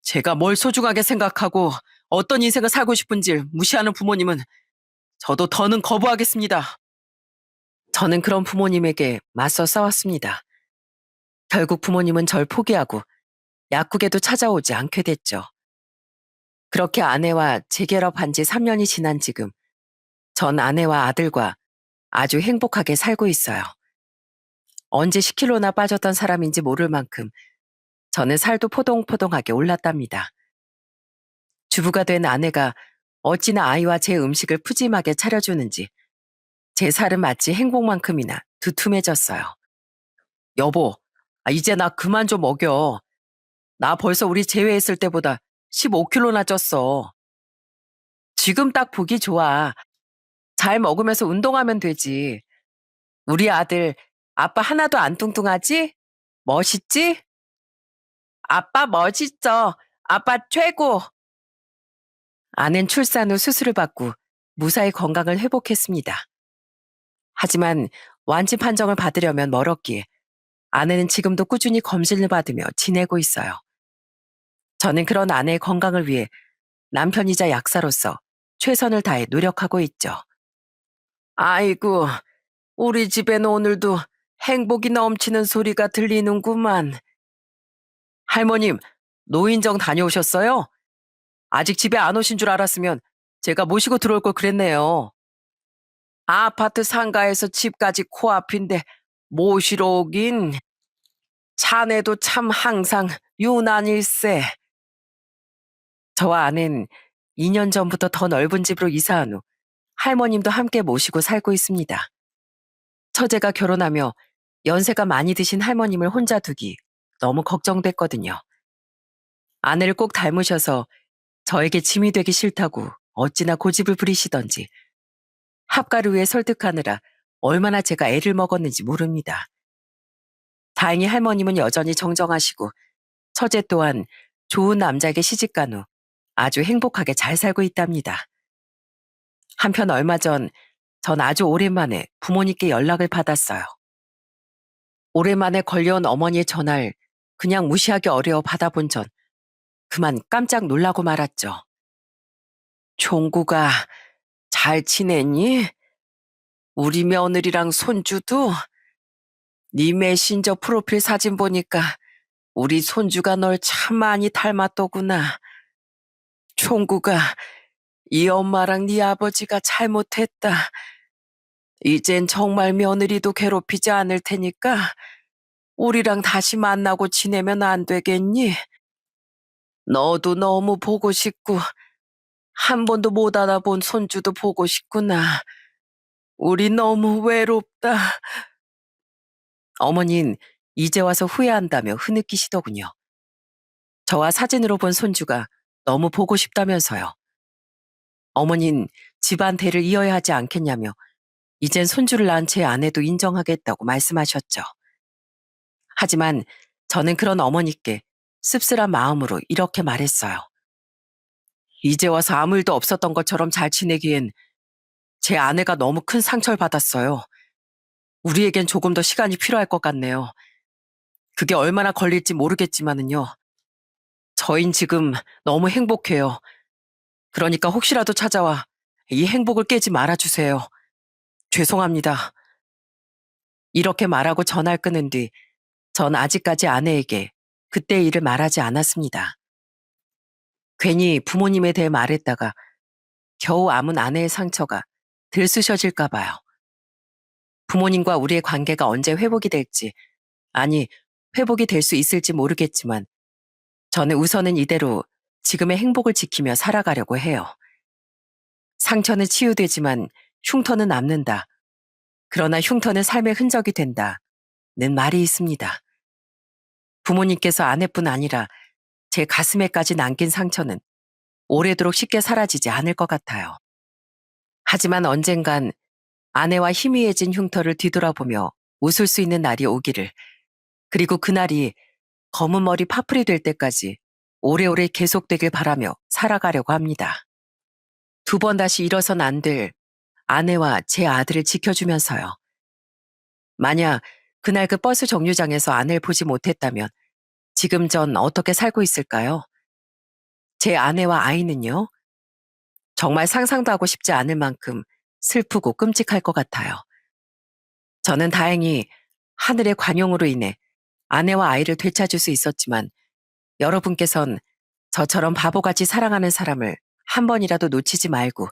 제가 뭘 소중하게 생각하고 어떤 인생을 살고 싶은지 무시하는 부모님은 저도 더는 거부하겠습니다. 저는 그런 부모님에게 맞서 싸웠습니다. 결국 부모님은 절 포기하고 약국에도 찾아오지 않게 됐죠. 그렇게 아내와 재결합한 지 3년이 지난 지금 전 아내와 아들과 아주 행복하게 살고 있어요. 언제 10kg나 빠졌던 사람인지 모를 만큼 저는 살도 포동포동하게 올랐답니다. 주부가 된 아내가 어찌나 아이와 제 음식을 푸짐하게 차려주는지 제 살은 마치 행복만큼이나 두툼해졌어요. 여보, 이제 나 그만 좀 먹여. 나 벌써 우리 제외했을 때보다 15kg나 쪘어. 지금 딱 보기 좋아. 잘 먹으면서 운동하면 되지. 우리 아들, 아빠 하나도 안 뚱뚱하지? 멋있지? 아빠 멋있죠. 아빠 최고. 아는 출산 후 수술을 받고 무사히 건강을 회복했습니다. 하지만 완치 판정을 받으려면 멀었기에 아내는 지금도 꾸준히 검진을 받으며 지내고 있어요. 저는 그런 아내의 건강을 위해 남편이자 약사로서 최선을 다해 노력하고 있죠. 아이고, 우리 집엔 오늘도 행복이 넘치는 소리가 들리는구만. 할머님, 노인정 다녀오셨어요? 아직 집에 안 오신 줄 알았으면 제가 모시고 들어올 걸 그랬네요. 아파트 상가에서 집까지 코앞인데 모시러 오긴. 자네도 참 항상 유난일세. 저와 아내는 2년 전부터 더 넓은 집으로 이사한 후 할머님도 함께 모시고 살고 있습니다. 처제가 결혼하며 연세가 많이 드신 할머님을 혼자 두기 너무 걱정됐거든요. 아내를 꼭 닮으셔서 저에게 짐이 되기 싫다고 어찌나 고집을 부리시던지 합가를 위해 설득하느라 얼마나 제가 애를 먹었는지 모릅니다. 다행히 할머님은 여전히 정정하시고 처제 또한 좋은 남자에게 시집간 후 아주 행복하게 잘 살고 있답니다. 한편 얼마 전 전 아주 오랜만에 부모님께 연락을 받았어요. 오랜만에 걸려온 어머니의 전화를 그냥 무시하기 어려워 받아본 전 그만 깜짝 놀라고 말았죠. 종구가 잘 지냈니? 우리 며느리랑 손주도? 네 메신저 프로필 사진 보니까 우리 손주가 널 참 많이 닮았더구나. 종구가 이 엄마랑 네 아버지가 잘못했다. 이젠 정말 며느리도 괴롭히지 않을 테니까 우리랑 다시 만나고 지내면 안 되겠니? 너도 너무 보고 싶고 한 번도 못 알아본 손주도 보고 싶구나. 우리 너무 외롭다. 어머닌 이제 와서 후회한다며 흐느끼시더군요. 저와 사진으로 본 손주가 너무 보고 싶다면서요. 어머닌 집안 대를 이어야 하지 않겠냐며 이젠 손주를 낳은 제 아내도 인정하겠다고 말씀하셨죠. 하지만 저는 그런 어머니께 씁쓸한 마음으로 이렇게 말했어요. 이제 와서 아무 일도 없었던 것처럼 잘 지내기엔 제 아내가 너무 큰 상처를 받았어요. 우리에겐 조금 더 시간이 필요할 것 같네요. 그게 얼마나 걸릴지 모르겠지만은요. 저흰 지금 너무 행복해요. 그러니까 혹시라도 찾아와 이 행복을 깨지 말아주세요. 죄송합니다. 이렇게 말하고 전화를 끊은 뒤 전 아직까지 아내에게 그때 일을 말하지 않았습니다. 괜히 부모님에 대해 말했다가 겨우 아문 아내의 상처가 들쑤셔질까 봐요. 부모님과 우리의 관계가 언제 회복이 될지, 아니, 회복이 될 수 있을지 모르겠지만 저는 우선은 이대로 지금의 행복을 지키며 살아가려고 해요. 상처는 치유되지만 흉터는 남는다. 그러나 흉터는 삶의 흔적이 된다는 말이 있습니다. 부모님께서 아내뿐 아니라 제 가슴에까지 남긴 상처는 오래도록 쉽게 사라지지 않을 것 같아요. 하지만 언젠간 아내와 희미해진 흉터를 뒤돌아보며 웃을 수 있는 날이 오기를, 그리고 그날이 검은 머리 파풀이 될 때까지 오래오래 계속되길 바라며 살아가려고 합니다. 두 번 다시 일어선 안 될 아내와 제 아들을 지켜주면서요. 만약 그날 그 버스 정류장에서 아내를 보지 못했다면 지금 전 어떻게 살고 있을까요? 제 아내와 아이는요? 정말 상상도 하고 싶지 않을 만큼 슬프고 끔찍할 것 같아요. 저는 다행히 하늘의 관용으로 인해 아내와 아이를 되찾을 수 있었지만 여러분께선 저처럼 바보같이 사랑하는 사람을 한 번이라도 놓치지 말고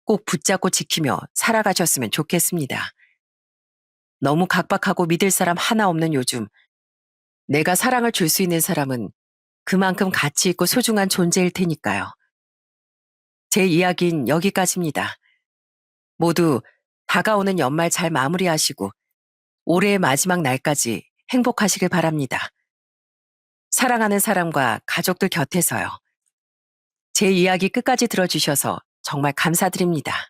꼭 붙잡고 지키며 살아가셨으면 좋겠습니다. 너무 각박하고 믿을 사람 하나 없는 요즘, 내가 사랑을 줄 수 있는 사람은 그만큼 가치 있고 소중한 존재일 테니까요. 제 이야기는 여기까지입니다. 모두 다가오는 연말 잘 마무리하시고 올해의 마지막 날까지 행복하시길 바랍니다. 사랑하는 사람과 가족들 곁에서요. 제 이야기 끝까지 들어주셔서 정말 감사드립니다.